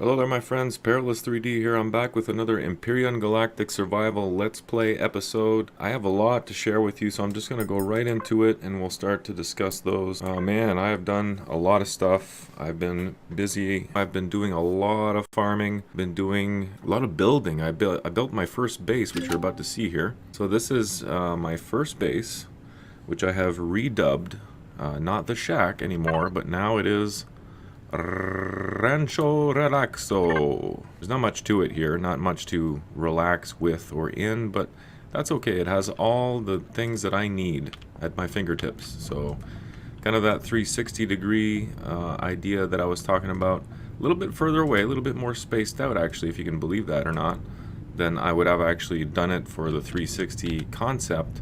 Hello there my friends, Perilous3D here. I'm back with another Empyrion Galactic Survival Let's Play episode. I have a lot to share with you, so I'm just going to go right into it and we'll start to discuss those. Man, I have done a lot of stuff. I've been busy. I've been doing a lot of farming. Been doing a lot of building. I built my first base, which you're about to see here. So this is my first base, which I have redubbed. Not the shack anymore, but now it is Rancho Relaxo. There's not much to it here, not much to relax with or in, but that's okay. It has all the things that I need at my fingertips. So kind of that 360-degree idea that I was talking about, a little bit further away, a little bit more spaced out actually, if you can believe that or not, than I would have actually done it for the 360 concept.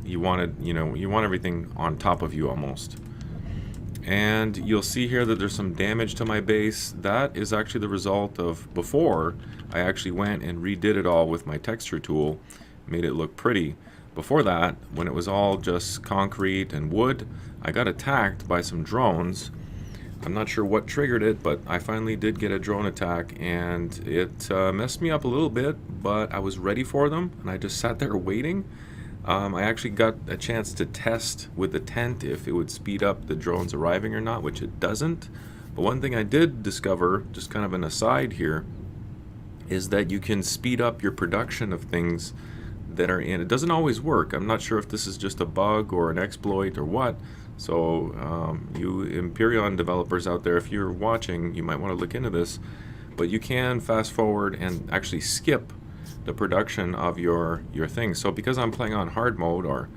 You wanted, you want everything on top of you almost. And you'll see here that there's some damage to my base. That is actually the result of before I actually went and redid it all with my texture tool, made it look pretty. Before that, when it was all just concrete and wood, I got attacked by some drones. I'm not sure what triggered it, but I finally did get a drone attack, and it messed me up a little bit, but I was ready for them, and I just sat there waiting. I actually got a chance to test with the tent if it would speed up the drones arriving or not, which it doesn't. But one thing I did discover, just kind of an aside here, is that you can speed up your production of things that are in. It doesn't always work. I'm not sure if this is just a bug or an exploit or what. So you Empyrion developers out there, if you're watching, you might want to look into this. But you can fast forward and actually skip the production of your things. So because I'm playing on hard mode or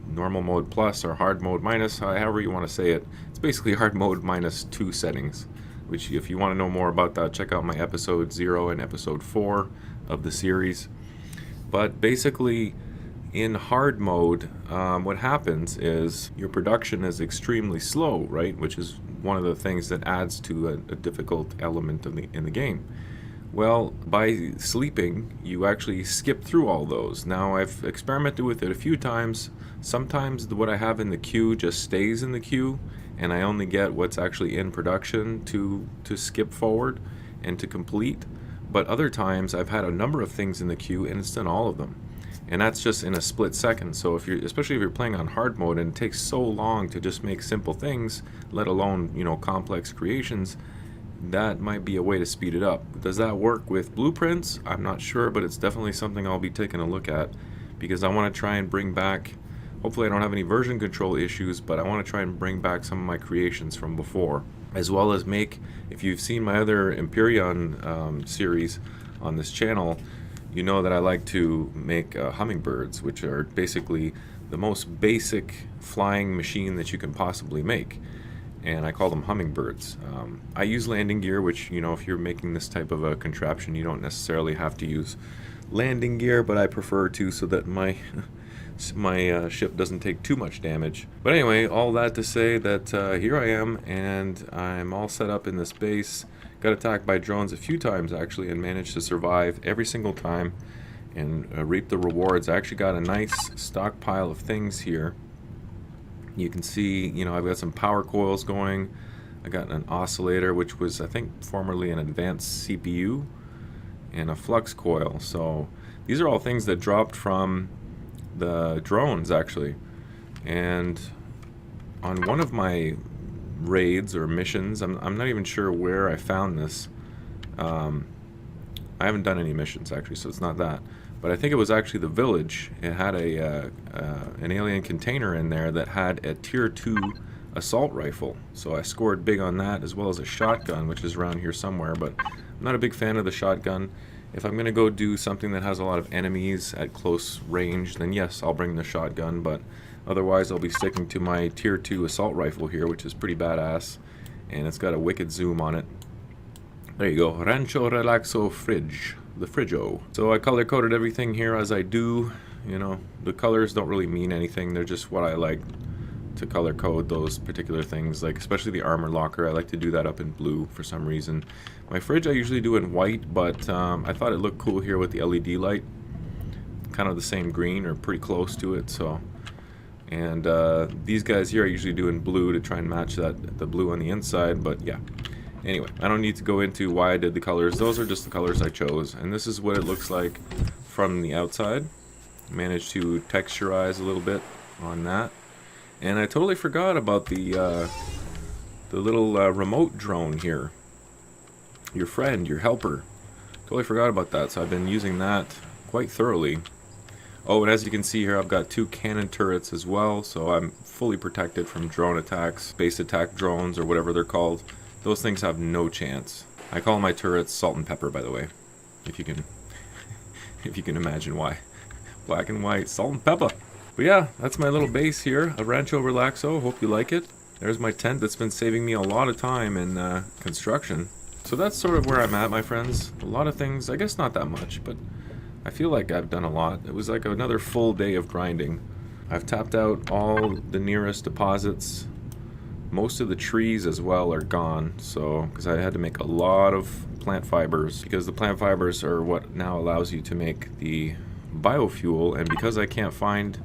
normal mode plus or hard mode minus, however you want to say it, it's basically hard mode minus 2 settings, which if you want to know more about that, check out my episode 0 and episode 4 of the series. But basically in hard mode, what happens is your production is extremely slow, right? Which is one of the things that adds to a difficult element in the game. Well, by sleeping, you actually skip through all those. Now, I've experimented with it a few times. Sometimes what I have in the queue just stays in the queue, and I only get what's actually in production to skip forward and to complete. But other times, I've had a number of things in the queue, and it's done all of them. And that's just in a split second. So especially if you're playing on hard mode, and it takes so long to just make simple things, let alone, complex creations, that might be a way to speed it up. Does that work with blueprints? I'm not sure, but it's definitely something I'll be taking a look at, because I want to try and bring back, hopefully I don't have any version control issues, but I want to try and bring back some of my creations from before, as well as make, if you've seen my other Empyrion series on this channel, you know that I like to make hummingbirds, which are basically the most basic flying machine that you can possibly make. And I call them hummingbirds. I use landing gear, which, if you're making this type of a contraption, you don't necessarily have to use landing gear, but I prefer to, so that my ship doesn't take too much damage. But anyway, all that to say that here I am, and I'm all set up in this base. Got attacked by drones a few times actually, and managed to survive every single time and reap the rewards. I actually got a nice stockpile of things here. You can see, I've got some power coils going. I got an oscillator, which was, I think, formerly an advanced CPU, and a flux coil. So these are all things that dropped from the drones, actually. And on one of my raids or missions, I'm not even sure where I found this. I haven't done any missions, actually, so it's not that. But I think it was actually the village. It had an alien container in there that had a tier 2 assault rifle. So I scored big on that, as well as a shotgun, which is around here somewhere. But I'm not a big fan of the shotgun. If I'm going to go do something that has a lot of enemies at close range, then yes, I'll bring the shotgun. But otherwise, I'll be sticking to my tier 2 assault rifle here, which is pretty badass. And it's got a wicked zoom on it. There you go. Rancho Relaxo Fridge. The Frigo. So I color coded everything here as I do. The colors don't really mean anything. They're just what I like to color code those particular things, like especially the armor locker. I like to do that up in blue for some reason. My fridge I usually do in white, but I thought it looked cool here with the LED light. Kind of the same green or pretty close to it. So, and these guys here I usually do in blue to try and match the blue on the inside. But yeah. Anyway, I don't need to go into why I did the colors. Those are just the colors I chose. And this is what it looks like from the outside. Managed to texturize a little bit on that. And I totally forgot about the little remote drone here. Your friend, your helper. Totally forgot about that, so I've been using that quite thoroughly. Oh, and as you can see here, I've got 2 cannon turrets as well, so I'm fully protected from drone attacks, base attack drones, or whatever they're called. Those things have no chance. I call my turrets salt and pepper, by the way, if you can, if you can imagine why. Black and white, salt and pepper. But yeah, that's my little base here, a Rancho Relaxo. Hope you like it. There's my tent that's been saving me a lot of time in construction. So that's sort of where I'm at, my friends. A lot of things, I guess not that much, but I feel like I've done a lot. It was like another full day of grinding. I've tapped out all the nearest deposits. Most of the trees as well are gone, so because I had to make a lot of plant fibers, because the plant fibers are what now allows you to make the biofuel, and because I can't find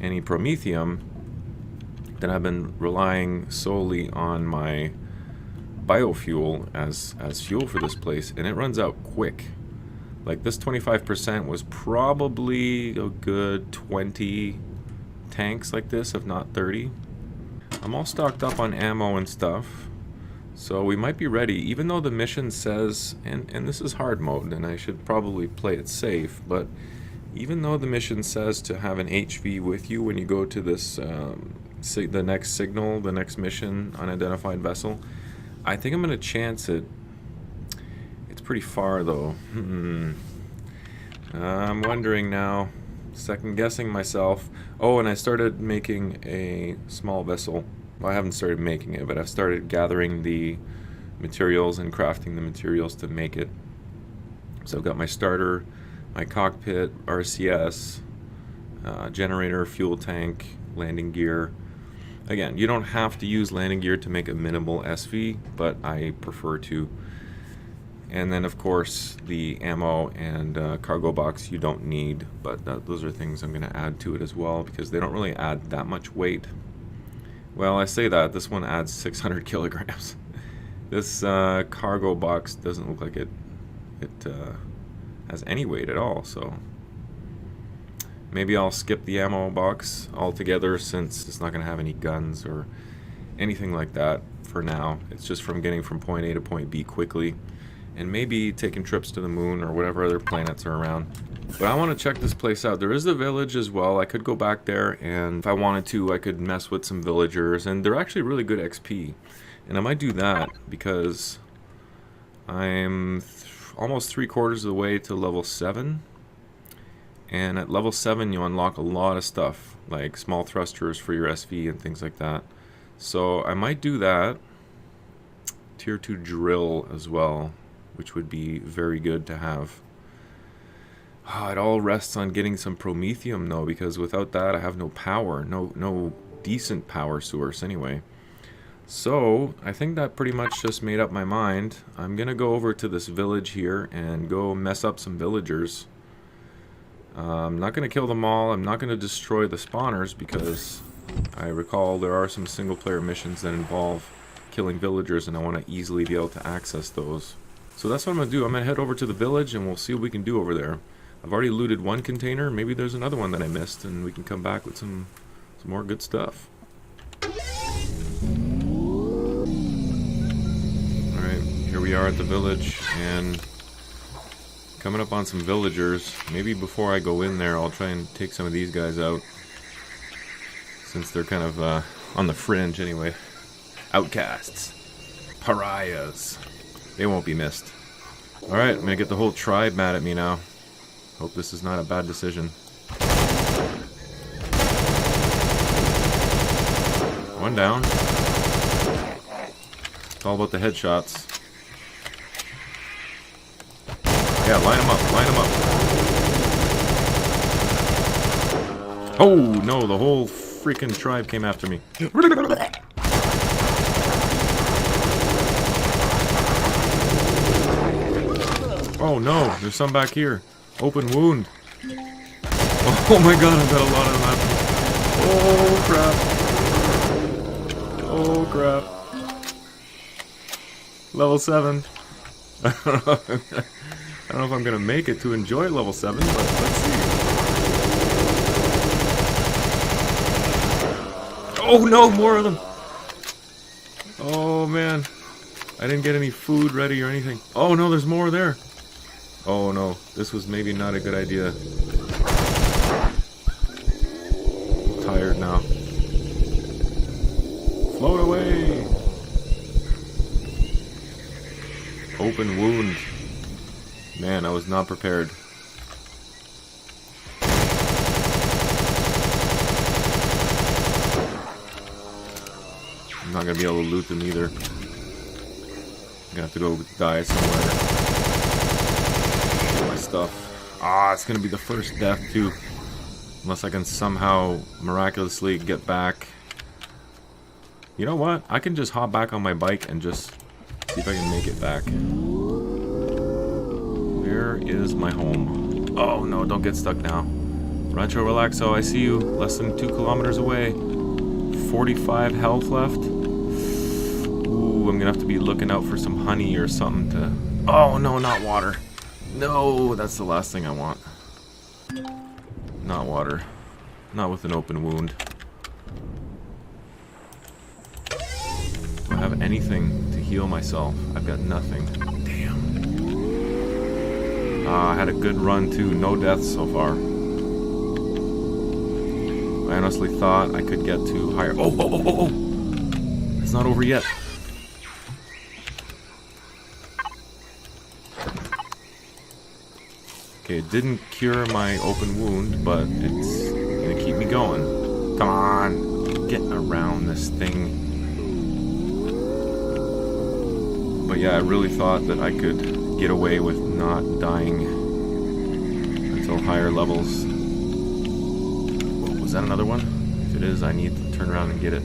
any promethium, then I've been relying solely on my biofuel as fuel for this place, and it runs out quick. Like this 25% was probably a good 20 tanks like this, if not 30. I'm all stocked up on ammo and stuff, so we might be ready, even though the mission says, and this is hard mode, and I should probably play it safe, but even though the mission says to have an HV with you when you go to this, the next signal, the next mission, unidentified vessel, I think I'm going to chance it. It's pretty far though. I'm wondering now, second guessing myself. Oh, and I started making a small vessel. Well, I haven't started making it, but I've started gathering the materials and crafting the materials to make it. So I've got my starter, my cockpit, RCS, generator, fuel tank, landing gear. Again, you don't have to use landing gear to make a minimal SV, but I prefer to. And then of course the ammo and cargo box you don't need, but those are things I'm going to add to it as well, because they don't really add that much weight. Well, I say that, this one adds 600 kilograms. This cargo box doesn't look like it has any weight at all, so maybe I'll skip the ammo box altogether, since it's not going to have any guns or anything like that for now. It's just from getting from point A to point B quickly, and maybe taking trips to the moon or whatever other planets are around. But I want to check this place out. There is a village as well. I could go back there, and if I wanted to, I could mess with some villagers, and they're actually really good XP. And I might do that because I'm almost 3/4 of the way to level 7. And at level 7 you unlock a lot of stuff, like small thrusters for your SV and things like that. So I might do that. Tier 2 drill as well, which would be very good to have. It all rests on getting some promethium though, because without that I have no power, no decent power source anyway. So I think that pretty much just made up my mind. I'm gonna go over to this village here and go mess up some villagers. I'm not gonna kill them all. I'm not gonna destroy the spawners, because I recall there are some single player missions that involve killing villagers, and I want to easily be able to access those. So that's what I'm gonna do. I'm gonna head over to the village and we'll see what we can do over there. I've already looted one container. Maybe there's another one that I missed, and we can come back with some more good stuff. Alright, here we are at the village, and coming up on some villagers. Maybe before I go in there, I'll try and take some of these guys out, since they're kind of on the fringe anyway. Outcasts. Pariahs. They won't be missed. Alright, I'm gonna get the whole tribe mad at me now. Hope this is not a bad decision. One down. It's all about the headshots. Yeah, line them up, line them up. Oh, no, the whole freaking tribe came after me. Oh no, there's some back here. Open wound. Oh my god, I've got a lot of them after me. Oh crap. Oh crap. Level 7. I don't know if I'm gonna make it to enjoy level 7, but let's see. Oh no, more of them! Oh man. I didn't get any food ready or anything. Oh no, there's more there. Oh no, this was maybe not a good idea. I'm tired now. Float away! Open wound. Man, I was not prepared. I'm not gonna be able to loot them either. I'm gonna have to go die somewhere. Get my stuff. Ah, it's gonna be the first death too. Unless I can somehow miraculously get back. You know what? I can just hop back on my bike and just see if I can make it back. Where is my home? Oh no, don't get stuck now. Rancho Relaxo, I see you. Less than 2 kilometers away. 45 health left. Ooh, I'm gonna have to be looking out for some honey or something to... Oh no, not water. No, that's the last thing I want. Not water. Not with an open wound. Do I have anything to heal myself? I've got nothing. Damn. I had a good run too. No deaths so far. I honestly thought I could get to higher... Oh, oh, oh, oh, oh! It's not over yet. Okay, it didn't cure my open wound, but it's gonna keep me going. Come on! Get around this thing. But yeah, I really thought that I could get away with not dying until higher levels. Is that another one? If it is, I need to turn around and get it.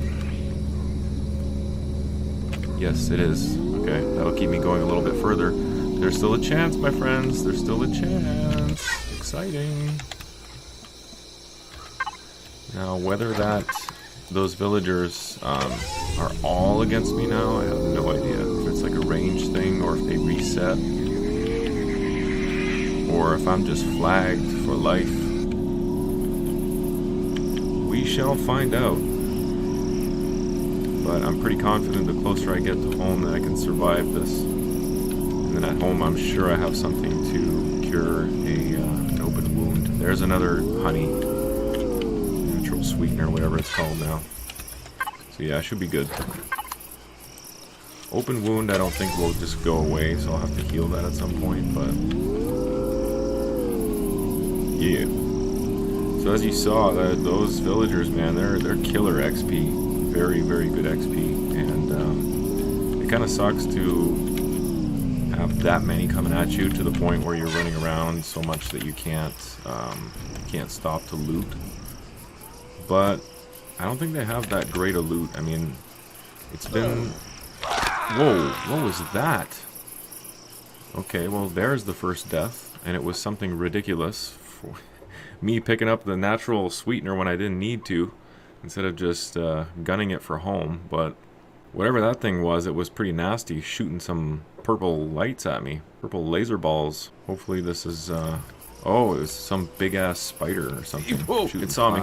Yes, it is. Okay, that'll keep me going a little bit further. There's still a chance, my friends. There's still a chance. Exciting. Now, whether those villagers are all against me now, I have no idea. If it's like a range thing, or if they reset, or if I'm just flagged for life. We shall find out. But I'm pretty confident the closer I get to home that I can survive this. And then at home I'm sure I have something to cure an open wound. There's another honey. Natural sweetener, whatever it's called now. So yeah, I should be good. Open wound I don't think will just go away, so I'll have to heal that at some point, but... Yeah. So as you saw, those villagers, man, they're killer XP, very very good XP, and it kind of sucks to have that many coming at you to the point where you're running around so much that you can't stop to loot. But I don't think they have that great a loot. I mean, it's been... Whoa, what was that? Okay, well there's the first death, and it was something ridiculous for me picking up the natural sweetener when I didn't need to, instead of just gunning it for home. But whatever that thing was, it was pretty nasty, shooting some purple lights at me, purple laser balls. Hopefully this is oh, it was some big ass spider or something. Whoa, it saw me.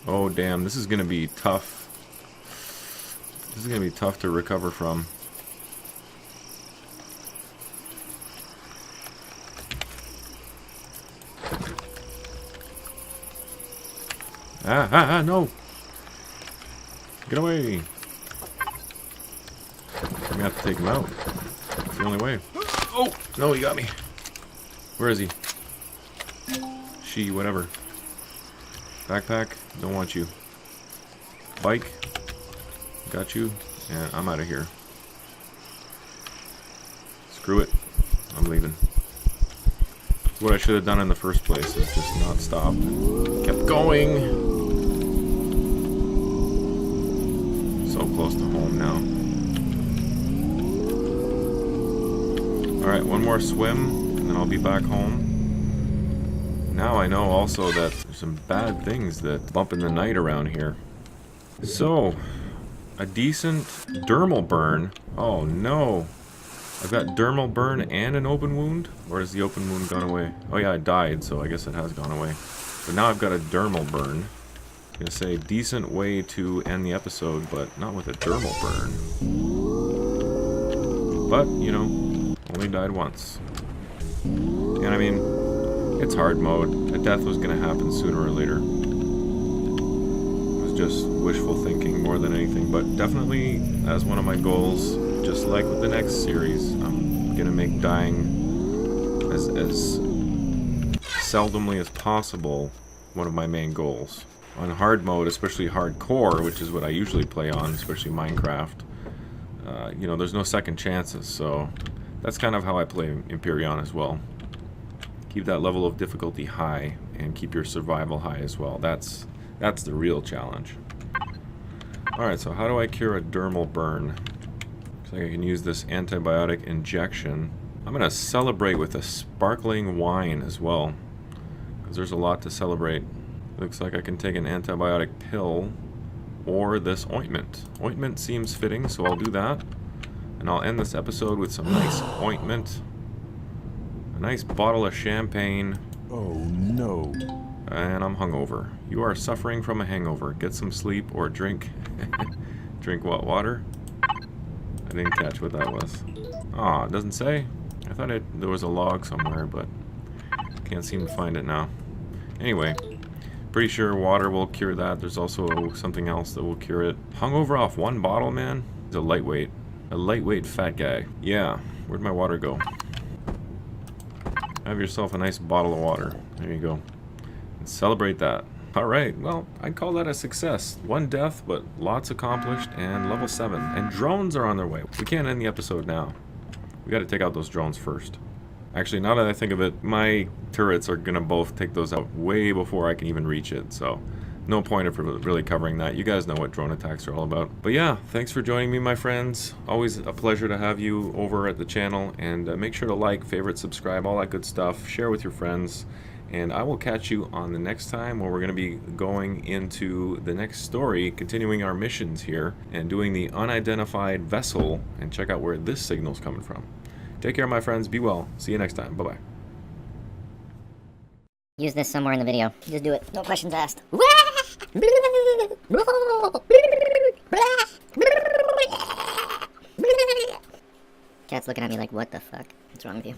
Oh damn, this is gonna be tough. This is gonna be tough to recover from. No! Get away! I'm gonna have to take him out. It's the only way. Oh! No, he got me. Where is he? She, whatever. Backpack, don't want you. Bike, got you, and I'm out of here. Screw it. I'm leaving. What I should have done in the first place is just not stop. Kept going. So close to home now. Alright, one more swim, and then I'll be back home. Now I know also that there's some bad things that bump in the night around here. So, A decent dermal burn. Oh no. I've got dermal burn and an open wound? Or has the open wound gone away? Oh yeah, I died, so I guess it has gone away. But now I've got a dermal burn. I'm gonna say decent way to end the episode, but not with a dermal burn. But, you know, only died once. And I mean, it's hard mode. A death was gonna happen sooner or later. It was just wishful thinking more than anything, but definitely as one of my goals, just like with the next series, I'm gonna make dying as seldomly as possible one of my main goals. On hard mode, especially hardcore, which is what I usually play on, especially Minecraft, you know, there's no second chances, so that's kind of how I play Empyrion as well. Keep that level of difficulty high and keep your survival high as well. That's the real challenge. Alright, so how do I cure a dermal burn? Looks like I can use this antibiotic injection. I'm going to celebrate with a sparkling wine as well, because there's a lot to celebrate. Looks like I can take an antibiotic pill or this ointment. Ointment seems fitting, so I'll do that. And I'll end this episode with some nice ointment. A nice bottle of champagne. Oh no. And I'm hungover. You are suffering from a hangover. Get some sleep or drink. Drink what, water? I didn't catch what that was. Aw, it doesn't say. I thought there was a log somewhere, but can't seem to find it now. Anyway, pretty sure water will cure that. There's also something else that will cure it. Hungover off one bottle, man? He's a lightweight. A lightweight fat guy. Yeah, where'd my water go? Have yourself a nice bottle of water. There you go. And celebrate that. Alright, well, I'd call that a success. One death, but lots accomplished, and level 7. And drones are on their way. We can't end the episode now. We gotta take out those drones first. Actually, now that I think of it, my turrets are gonna both take those out way before I can even reach it, so no point of really covering that. You guys know what drone attacks are all about. But yeah, thanks for joining me, my friends. Always a pleasure to have you over at the channel, and make sure to like, favorite, subscribe, all that good stuff. Share with your friends, and I will catch you on the next time where we're going to be going into the next story, continuing our missions here, and doing the unidentified vessel, and check out where this signal's coming from. Take care, my friends. Be well. See you next time. Bye-bye. Use this somewhere in the video. Just do it. No questions asked. Cat's looking at me like, what the fuck? What's wrong with you?